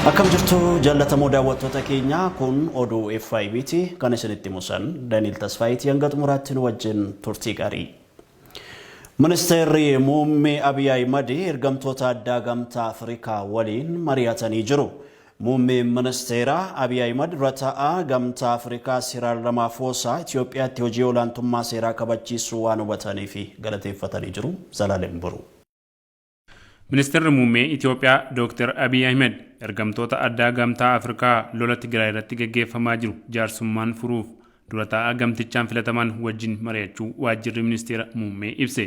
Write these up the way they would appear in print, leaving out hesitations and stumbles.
Akkam jirtu jaallatamoo daawwattoota keenya kun ODUU FiB'ti kan isinitti musan Daniil Tasfaayitii hanga xumuraatti nu wajjin turtii gaarii. Ministeerri muummee ABIYYI ergamtoota addaa gamtaa Afrikaa waliin mari'atanii jiru. Muummeen ministeera ABIYYI dura taa'aa gamtaa Afrikaa Siraal Ramaphosa Itoophiyaatti hojii olaantummaa seeraa kabachiisuu waan hubatanii fi galateeffatanii jiru. Zalaaleen Boruu. Ministeerri muummee Itoophiyaa Dr. ABIYYI ergamtoota addaa gamtaa Afrikaa lola Tigraay irratti gaggeeffamaa jiru jaarsummaan furuuf dura taa'aa gamtichaan filataman wajjin mari'achuu waajjirri ministeera muummee ibse.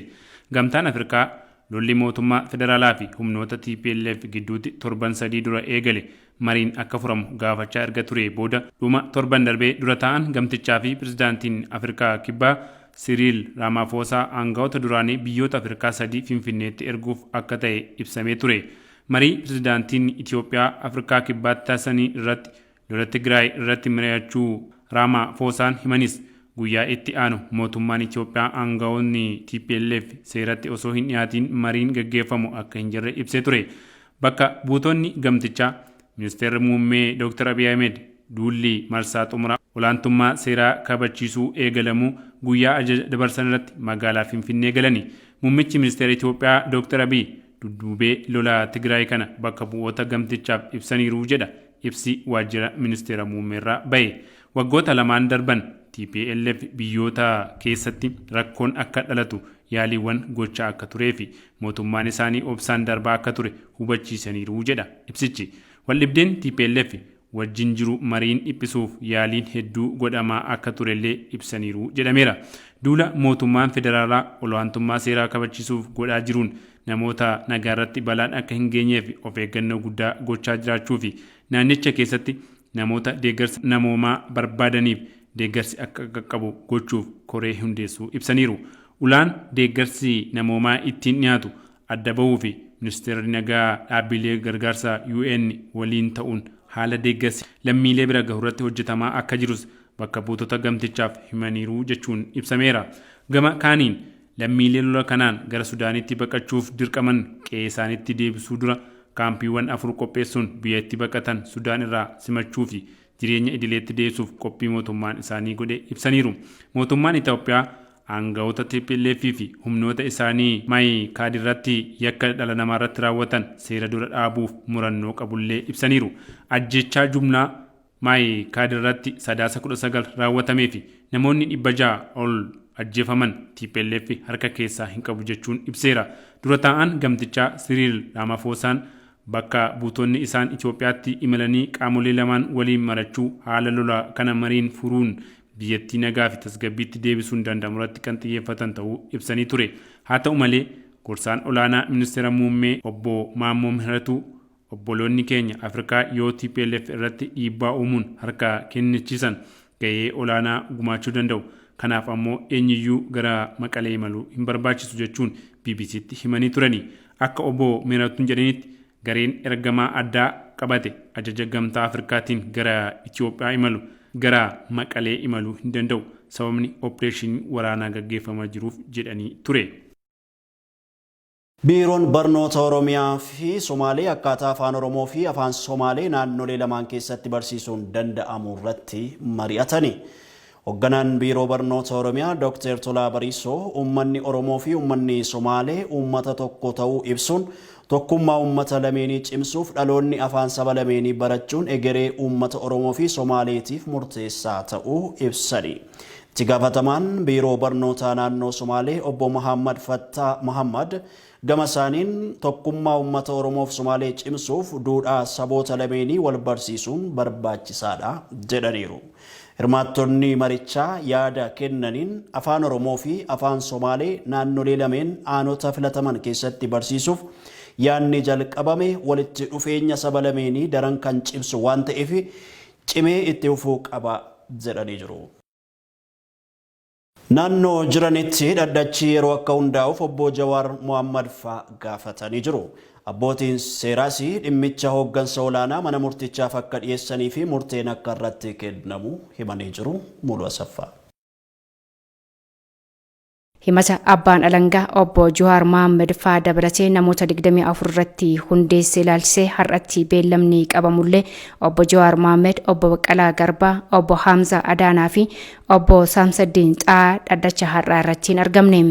Gamtaan Afrikaa lolli mootummaa federaalaa fi humnoota TPLF gidduutti torban 3 dura eegale mariin akka furamu gaafachaa erga ture booda dhuma torban darbee dura taa'an gamtichaa fi pirezidaantiin Afrikaa kibbaa Siriil Ramaphosa aangawoota duraanii biyyoota Afrikaa 3 Finfinneetti erguuf akka ta'e ibsamee ture. Marii pirezidaantiin Itoophiyaa Afrikaa kibbaatti taasisanii irratti lola Tigraay irratti mari'achuu Ramaphosaan himanis guyyaa itti aanu mootummaan Itoophiyaa aangawoonni TPLF seeratti osoo hin dhiyaatiin mariin gaggeeffamu akka hin jirre ibsee ture. Bakka buutonni gamtichaa ministeerri muummee Dr. ABIYYI duulli marsaa xumuraa olaantummaa seeraa kabachiisuu eegalamuu guyyaa ajaja dabarsan irratti magaalaa Finfinnee galani. Muummichi ministeera Itoophiyaa Dr. Abiy dudduubee lola Tigraay kana bakka bu'oota gamtichaaf ibsaniiru jedha ibsi waajjira ministeera muummeerraa bahe. Waggoota lamaan darban TPLF biyyoota keessatti rakkoon akka dhalatu yaaliiwwan gochaa akka turee fi mootummaan isaanii obsaan darbaa akka ture hubachiisaniiru jedha ibsichi. Waldhibdeen TPLF wajjin jiru mariin dhiphisuuf yaaliin hedduu godhamaa akka turellee ibsaniiru jedhameera. Duula mootummaan federaalaa olaantummaa seeraa kabachiisuuf godhaa jiruun namoota nagaa irratti balaan akka hin geenyeef of eeggannoo guddaa gochaa jiraachuu fi naannicha keessatti namoota deeggarsa namoomaa barbaadaniif deeggarsi akka qaqqabu gochuuf koree hundeessuu ibsaniiru. Ulaan deeggarsi namoomaa ittiin dhiyaatu adda bahuu fi ministeerri nagaa dhaabbilee gargaarsa UN waliin ta'uun haala deeggarsi lammiilee bira gahurratti hojjetamaa akka jirus bakka buutota gamtichaaf himaniiru jechuun ibsameera. Gama kaaniin lammiilee lola kanaan gara Sudaanitti baqachuuf dirqaman qe'ee isaaniitti deebisuu dura kaampiiwwan 4 qopheessuun biyyatti baqatan Sudaan irraa simachuu fi jireenya idileetti deebisuuf qophii mootummaan isaanii godhe ibsaniiru. Mootummaan Itoophiyaa aangawoota TPLF fi humnoota isaanii maayii kaadirratti yakka dhala namaa irratti raawwatan seera dura dhaabuuf murannoo qabullee ibsaniiru. Ajjechaa jumlaa maayii kaadirratti sadaasa 19 raawwatamee fi namoonni 600 ol ajjeefaman TPLF harka keessaa hin qabu jechuun ibseera. Dura taa'aan gamtichaa Siriil Ramaphosaan bakka buutonni isaan Itoophiyaatti imalanii qaamolee lamaan waliin marachuu haala lola kana mariin furuun biyyattii nagaa fi tasgabbiitti deebisuun danda'amu irratti kan xiyyeeffatan ta'uu ibsanii ture. Haa ta'u malee gorsaan olaanaa ministeera muummee obbo Maammoo Mihiratuu obboloonni keenya Afrikaa yoo TPLF irratti dhiibbaa uumuun harka kennichiisan gahee olaanaa gumaachuu danda'u. Kanaaf ammoo eenyuyyuu gara Maqalee imaluu hin barbaachisu jechuun BBC'tti himanii turani. Akka obbo Mihiratuun jedhanitti gareen ergamaa addaa qabate ajaja gamtaa Afrikaatiin gara Itoophiyaa imalu gara Maqalee imaluu hin danda'u sababni opereeshinii waraanaa gaggeeffamaa jiruuf jedhanii ture. Biiroon barnoota Oromiyaa fi Somaalee akkaataa afaan Oromoo fi afaan Somaalee naannolee lamaan keessatti barsiisuun danda'amu irratti mari'atani. Hoogganaan biiroo barnoota Oromiyaa Dr. Tolaa Bariisoo uummanni Oromoo fi uummanni Somaalee uummata tokko ta'uu ibsuun tokkummaa uummata lameenii cimsuuf dhaloonni afaan saba lameenii barachuun egeree uummata Oromoo fi Somaaleetiif murteessaa ta'uu ibsani. Itti gaafatamaan biiroo barnootaa naannoo Somaalee obbo Muhammad Fattaa Muhammad gama isaaniin tokkummaa uummata Oromoo fi Somaalee cimsuuf duudhaa saboota lameenii wal barsiisuun barbaachisaadha jedhaniiru. Hirmaattonni marichaa yaada kennaniin afaan Oromoo fi afaan Somaalee naannolee lameen aanota filataman keessatti barsiisuuf yaanni jalqabame walitti dhufeenya saba lameenii daran kan cimsu waan ta'eef cimee itti fufuu qaba jedhanii jiru. Naannoo jiranitti dhaddachi yeroo akka hundaa'uuf obbo Jawaar Mohammad faa gaafatanii jiru. Abbootiin seeraas dhimmicha hooggansa olaanaa mana murtichaaf akka dhiyeessanii fi murteen akka irratti kennamu himanii jiru. Mulu Asaffaa. himata abbaan alangaa obbo Jawaar Mohaammed faa dabalatee namoota 24 irratti hundeessee ilaalchisee har'atti beellamni qabamullee obbo Jawaar Mohaammed, obbo Baqqalaa Garbaa, obbo Hamza Adaanaa fi obbo Samsaddiin Xaa dhaddacha har'aa irratti hin argamne.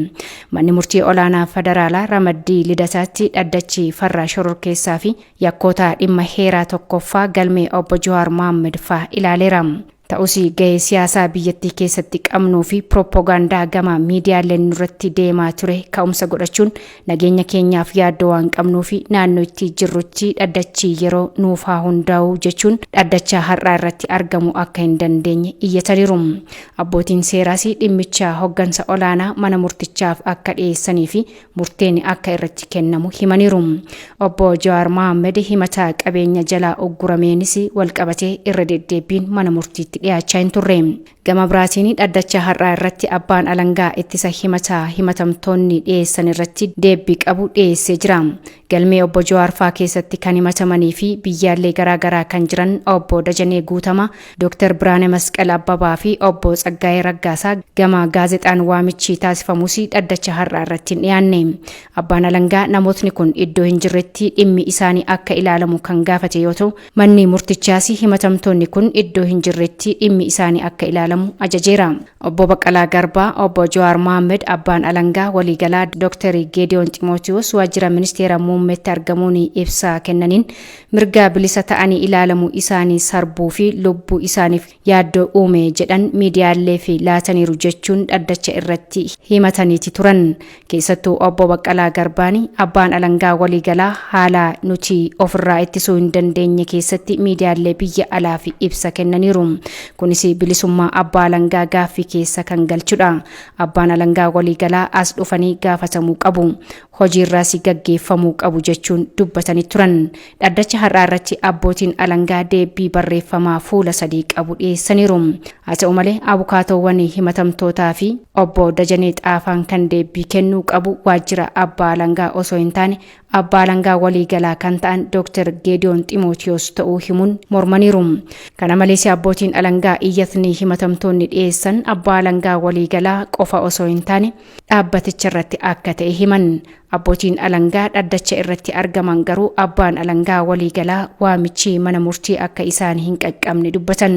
Manni murtii olaanaa federaalaa Ramaddii Lidataatti dhaddachi farra shororkeessaa fi yakkoota dhimma heeraa tokkoffaa galmee obbo Jawaar Mohaammed faa ilaaleera. Ta'usi gahee siyaasaa biyyattii keessatti qabnuu fi propoogaandaa gama miidiyaaleen irratti deemaa ture ka'umsa godhachuun nageenya keenyaaf yaaddoo waan qabnuu fi naannoo itti jirrutti dhaddachi yeroo nuuf haa hundaa'u jechuun dhaddacha har'aa irratti argamu akka hin dandeenye iyyataniiru. Abbootiin seeraas dhimmicha hoggansa olaanaa mana murtichaaf akka dhiyeessanii fi murteen akka irratti kennamu himaniiru. Obbo Jawaar Mohaammed himata qabeenya jalaa oggurameenis walqabatee irra deddeebiin mana murtiitti dhiyaachaa hin turre. Gama biraatiin dhaddacha har'aa irratti abbaan alangaa ittisa himatamtoonni dhiyeessan irratti deebii qabu dhiyeessee jira. Galmee obbo Jawaar faa keessatti kan himatamanii fi biyyaallee garaagaraa kan jiran obbo Dajanee Guutamaa, Dr. Biraane Masqal Abbabaa fi obbo Tsaggaayee Raggaasaa gama gaazexaan waamichi taasifamus dhaddacha har'aa irratti hin dhiyaanne. Abbaan alangaa namootni kun iddoo hin jirretti dhimmi isaanii akka ilaalamu kan gaafate yoo ta'u, manni murtichaas himatamtoonni kun iddoo hin jirretti dhimmi isaanii akka ilaalamu ajajeera. Obbo Baqqalaa Garbaa, obbo Jawaar Mohaammed abbaan alangaa waliigalaa Dr. Geediyoon Ximootiyoos waajjira ministeera muummeetti argamuun ibsa kennaniin mirga bilisa ta'anii ilaalamu isaanii sarbuu fi lubbuu isaaniif yaaddoo uume jedhan miidiyaalee fi laataniiru jechuun dhaddacha irratti himataniiti turan. Keessattuu obbo Baqqalaa Garbaani abbaan alangaa waliigalaa haala nuti ofirraa ittisuu hin dandeenye keessatti miidiyaalee biyya alaa fi ibsa kennaniiru. Kunis bilisummaa abbaa alangaa gaaffii keessa kan galchudha. Abbaan alangaa waliigalaa as dhufanii gaafatamuu qabu. Hojiirraas gaggeeffamuu qabu jechuun dubbatanii turan. Dhaddacha har'aa irratti abbootiin alangaa deebii barreeffamaa fuula 3 qabu dhiyeessaniiru. Haa ta'u malee abukaatoowwan himatamtootaa fi obbo Dajanee Xaafaan kan deebii kennuu qabu waajjira abbaa alangaa osoo hin taane abbaa alangaa waliigalaa kan ta'an Dr. Geediyoon Ximootiyoos ta'uu himuun mormaniiru. Kana malees abbootiin alangaa iyyatni himatamtoonni dhiyeessan abbaa alangaa waliigalaa qofa osoo hin taane dhaabbaticha irratti akka ta'e himan. Abbootiin alangaa dhaddacha irratti argaman garuu abbaan alangaa waliigalaa waamichi mana murtii akka isaan hin qaqqabne dubbatan.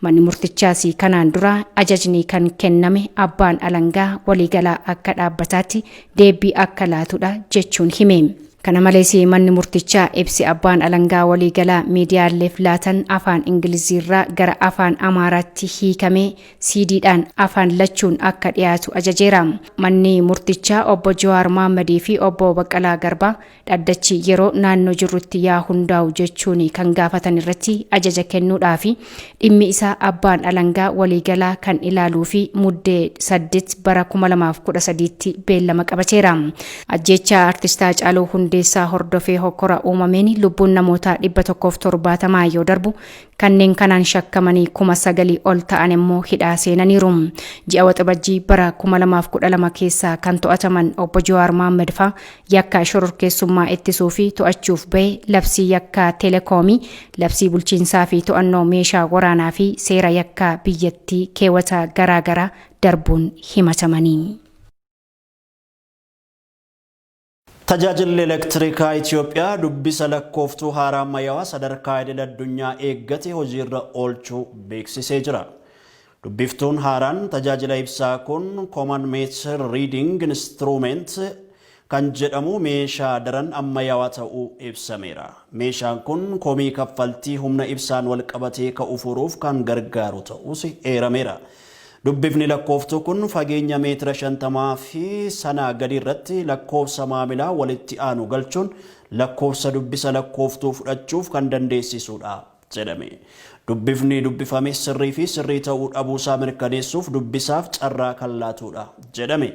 Manni murtichaas kanaan dura ajajni kan kenname abbaan alangaa waliigalaa akka dhaabbataatti deebii akka laatudha jechuun hime. Kana malees manni murtichaa ibsi abbaan alangaa waliigalaa miidiyaaleef laatan afaan Ingiliziirraa gara afaan Amaaraatti hiikamee CDdhaan afaan lachuun akka dhiyaatu ajajeera. Manni murtichaa obbo Jawaar Mohaammed fi obbo Baqqalaa Garbaa dhaddachi yeroo naannoo jirrutti yaa hundaa'u jechuun kan gaafatan irratti ajaja kennuudhaaf dhimmi isaa abbaan alangaa waliigalaa kan ilaaluu fi muddee 8 bara 2013tti beellama qabateera. Ajjeechaa artistaa Haacaaluu hundeessaa hordofee hokkora uumameen lubbuun namoota 170 yoo darbu kanneen kanaan shakkamanii 9,000 ol ta'an immoo hidhaa seenaniiru. Ji'a waxabajjii bara 2012 keessa kan to'ataman obbo Jawaar Mohaammed faa yakka shororkeessummaa ittisuu fi to'achuuf bahe labsii yakka telekoomii, labsii bulchiinsaa fi to'annoo meeshaa waraanaa fi seera yakka biyyattii keewwata garaagaraa darbuun himatamanii. Tajaajilli elektirikaa Itoophiyaa dubbisa lakkooftuu haaraa ammayyaawaa sadarkaa idil-addunyaa eeggate hojiirra oolchuu beeksisee jira. Dubbiftuun haaraan tajaajila ibsaa kun Common Meter Reading Instrument kan jedhamu meeshaa daran ammayyaawaa ta'uu ibsameera. Meeshaan kun komii kaffaltii humna ibsaan wal qabatee ka'u furuuf kan gargaaru ta'uus eerameera. Dubbifni lakkooftuu kun fageenya meetira 50 fi sanaa gadi irratti lakkoofsa maamilaa walitti aanu galchuun lakkoofsa dubbisa lakkooftuu fudhachuuf kan dandeessisudha jedhame. Dubbifni dubbifame sirrii fi sirrii ta'uu dhabuusaa mirkaneessuuf dubbisaaf carraa kan laatudha jedhame.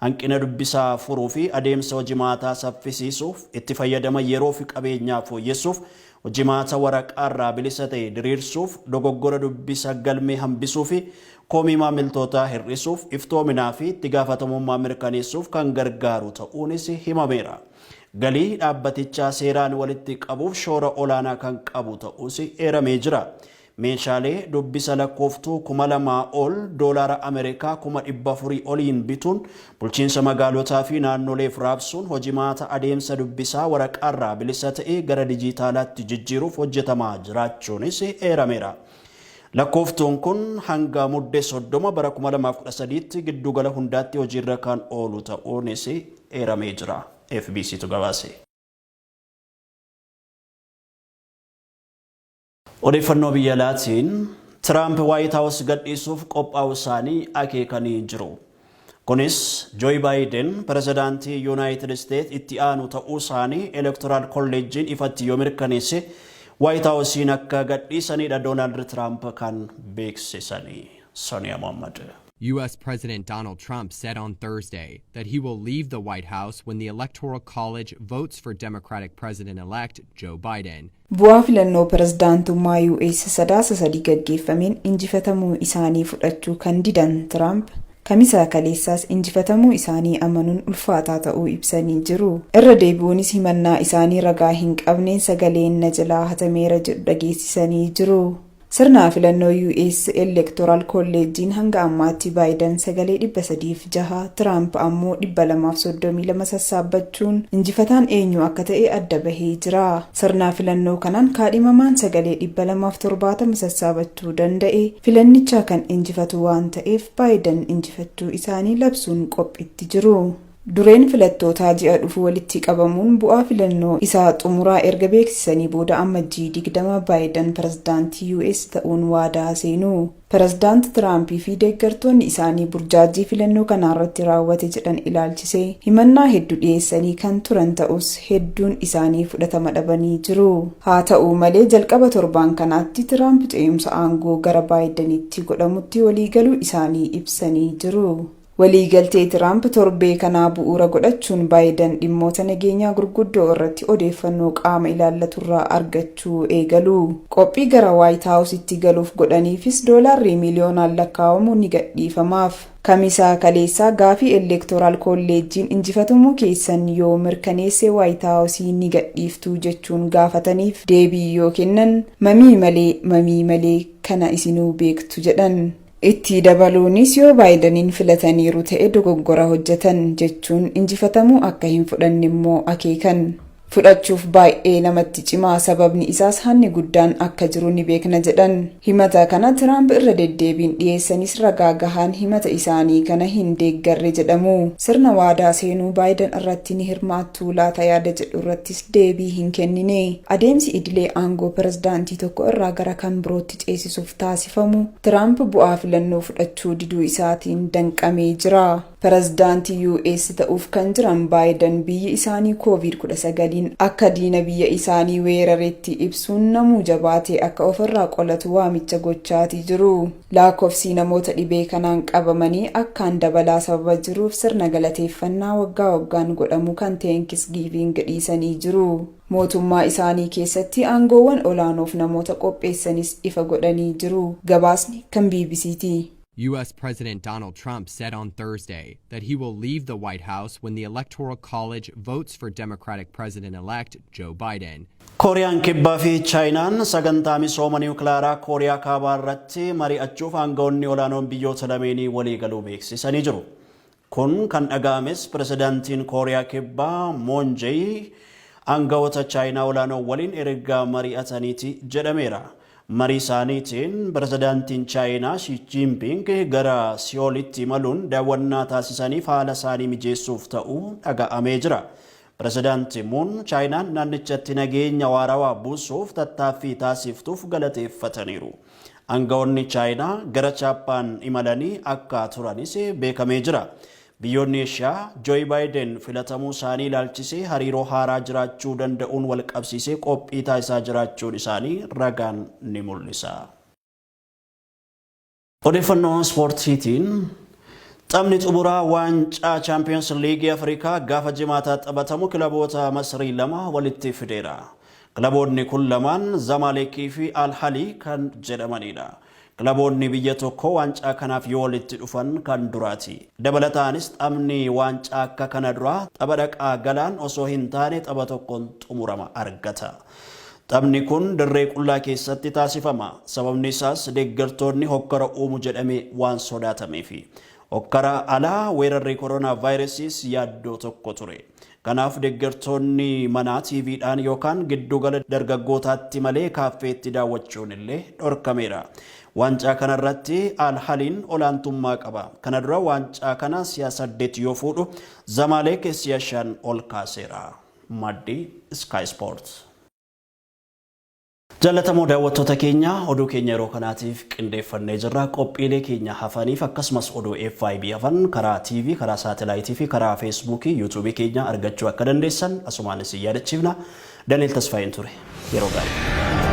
Hanqina dubbisaa furuu fi adeemsa hojimaataa saffisiisuuf itti fayyadama yeroo fi qabeenyaa fooyyessuuf hojimaata waraqaarraa bilisa ta'e diriirsuuf dogoggora dubbisa galmee hambisuu fi komii maamiltootaa hir'isuuf iftoominaa fi itti gaafatamummaa mirkaneessuuf kan gargaaru ta'uunis himameera. Galii dhaabbatichaa seeraan walitti qabuuf shoora olaanaa kan qabu ta'uus eeramee jira. meeshaalee dubbisa lakkooftuu 2,000 ol doolaara Ameerikaa 400 oliin bituun bulchiinsa magaalotaa fi naannoleef raabsuun hojimaata adeemsa dubbisaa waraqaarraa bilisa ta'ee gara dijitaalaatti jijjiiruuf hojjetamaa jiraachuunis eerameera. Lakkooftuun kun hanga muddee 30 bara 2013tti giddugala hundaatti hojiirra kan oolu ta'uunis eeramee jira. FBCtu gabaase. Odeeffannoo biyya alaatiin Trump White House gadhiisuuf qophaa'uu isaanii akeekanii jiru. Kunis Joe Biden pirezidaantii United States itti aanu ta'uu isaanii Electoral College'n ifatti yoo mirkaneesse White House'n akka gadhiisanidha Donald Trump kan beeksisanii. Sonia Mohammed. U.S. President Donald Trump said on Thursday that he will leave the White House when the Electoral College votes for Democratic President-elect Joe Biden. Bu'aa filannoo pirezidaantummaa US sadaasa sadii gaggeeffameen injifatamuu isaanii fudhachuu kan didan Trump Kamisa kaleessaas injifatamuu isaanii amanuun ulfaataa ta'uu ibsanii jiru. Irra deebi'uunis himannaa isaanii ragaa hin qabneen sagaleen na jalaa hatameera jedhu dhageessisanii jiru. Sirna filannoo US Electoral College'n hanga ammaatti Biden sagalee 306, Trump ammoo 232 sassaabachuun injifataan eenyu akka ta'e adda bahee jira. Sirna filannoo kanaan kaadhimamaan sagalee 270 sassaabachuu danda'e filannichaa kan injifatu waan ta'eef Biden injifachuu isaanii labsuun qophiitti jiru. Dureen filattootaa ji'a dhufu walitti qabamuun bu'aa filannoo isaa xumuraa erga beeksisanii booda ammajjii 20 Biden pirezidaantii US ta'uun waadaa seenu. Pirezidaanti Tiraamp fi deeggartoonni isaanii burjaajii filannoo kanaarratti raawwate jedhan ilaalchisee himannaa hedduu dhiyeessanii kan turan ta'us hedduun isaanii fudhatama dhabanii jiru. Haa ta'u malee jalqaba torbaan kanaatti Tiraamp ce'umsa aangoo gara Bidenitti godhamutti waliigaluu isaanii ibsanii jiru. Waliigaltee Trump torbee kanaa bu'uura godhachuun Biden dhimmoota nageenyaa gurguddoo irratti odeeffannoo qaama ilaallaturraa argachuu eegalu. Qophii gara White House'itti galuuf godhaniifis doolaarri miliyoonaan lakkaa'amu ni gadhiifamaaf. Kamisa kaleessaa gaafii Electoral College'n injifatamuu keessan yoo mirkaneesse White House'i ni gadhiiftuu jechuun gaafataniif deebii yoo kennan mamii malee kana isinuu beektu jedhan. Itti dabaluunis yoo Bidenin filataniiru ta'e dogoggora hojjetan jechuun injifatamuu akka hin fudhanne immoo akeekan. Fudhachuuf baay'ee namatti cimaa sababni isaas hanni guddaan akka jiru ni beekna jedhan. Himata kana Trump irra deddeebiin dhiyeessanis ragaa gahaan himata isaanii kana hin deeggarre jedhamu. Sirna waadaa seenuu Biden irratti ni hirmaattuu laata yaada jedhu irrattis deebii hin kennine. Adeemsi idilee aangoo pirezidaantii tokko irraa gara kan birootti ceesisuuf taasifamu Trump bu'aa filannoo fudhachuu diduu isaatiin danqamee jira. Pirezidaantii US ta'uuf kan jiran Biden biyyi isaanii COVID-19 akka diina biyya isaanii weeraretti ibsuun namuu jabaatee akka ofirraa qolatu waamicha gochaatii jiru. Lakkoofsi namoota dhibee kanaan qabamanii akkaan dabalaa sababa jiruuf sirna galateeffannaa waggaa waggaan godhamu kan Thanksgiving dhiisanii jiru. Mootummaa isaanii keessatti aangoowwan olaanoof namoota qopheessanis ifa godhanii jiru. Gabaasni kan BBC'ti. U.S. President Donald Trump said on Thursday that he will leave the White House when the Electoral College votes for Democratic President-elect Joe Biden. Kooriyaan kibbaa fi Chaayinaan sagantaa misooma niwukilaaraa Kooriyaa kaabaa irratti mari'achuuf aangawoonni olaanoon biyyoota lameenii walii galuu beeksisanii jiru. Kun kan dhaga'ames pirezidaantiin Kooriyaa kibbaa Moon Jae-in aangawoota Chaayinaa olaanoo waliin erga mari'ataniiti jedhameera. Marii isaaniitiin pirezidaantiin Chaayinaa Xi Jinping gara Siyoolitti imaluun daawwannaa taasisaniif haala isaanii mijeessuuf ta'uu dhaga'amee jira. Pirezidaanti Moon Chaayinaan naannichatti nageenya waarawaa buusuuf tattaaffii taasiftuuf galateeffataniiru. Aangawoonni Chaayinaa gara Jaappaan imalanii akka turanis beekamee jira. Biyyoonni Eeshiyaa Joe Biden filatamuu isaanii ilaalchisee hariiroo haaraa jiraachuu danda'uun wal qabsiisee qophii taasisaa jiraachuun isaanii ragaan ni mul'isa. Odeeffannoo ispoortiitiin taphni xumuraa waancaa Champions League Afrikaa gaafa jimaataa taphatamu kilaboota Masrii lama walitti fideera. Kilaboonni kun lamaan Zamalekii fi Al Ahly kan jedhamanidha. Kilaboonni biyya tokko waancaa kanaaf yoo walitti dhufan kan duraati. Dabalataanis taphni waancaa akka kana dura tapha dhaqaa galaan osoo hin taane tapha tokkoon xumurama argata. Taphni kun dirree qullaa keessatti taasifama. Sababni isaas deeggartoonni hokkara uumu jedhamee waan sodaatameefi. Hokkara alaa weerarri koronaa vaayirasiis yaaddoo tokko ture. Kanaaf deeggartoonni manaa TVdhaan yookaan giddugala dargaggootaatti malee kaaffeetti daawwachuun illee dhorkameera. Waancaa kanarratti Al-Haliin olaantummaa qaba. Kana dura waancaa kana si'a 8 yoo fuudhu Zamalek si'a 5 ol kaaseera. Maddi Sky Sport. Jaalatamoo daawwattoota keenya oduu keenya yeroo kanaatiif qindeeffannee jirra. Qophiilee keenya hafaniif akkasumas oduu FiB hafan karaa TV, karaa saatalaayitii fi karaa Facebook, YouTube keenya argachuu akka dandeessan asumaanis yaadachiifna. Daniel Tasfaayin ture. Yeroo gaarii.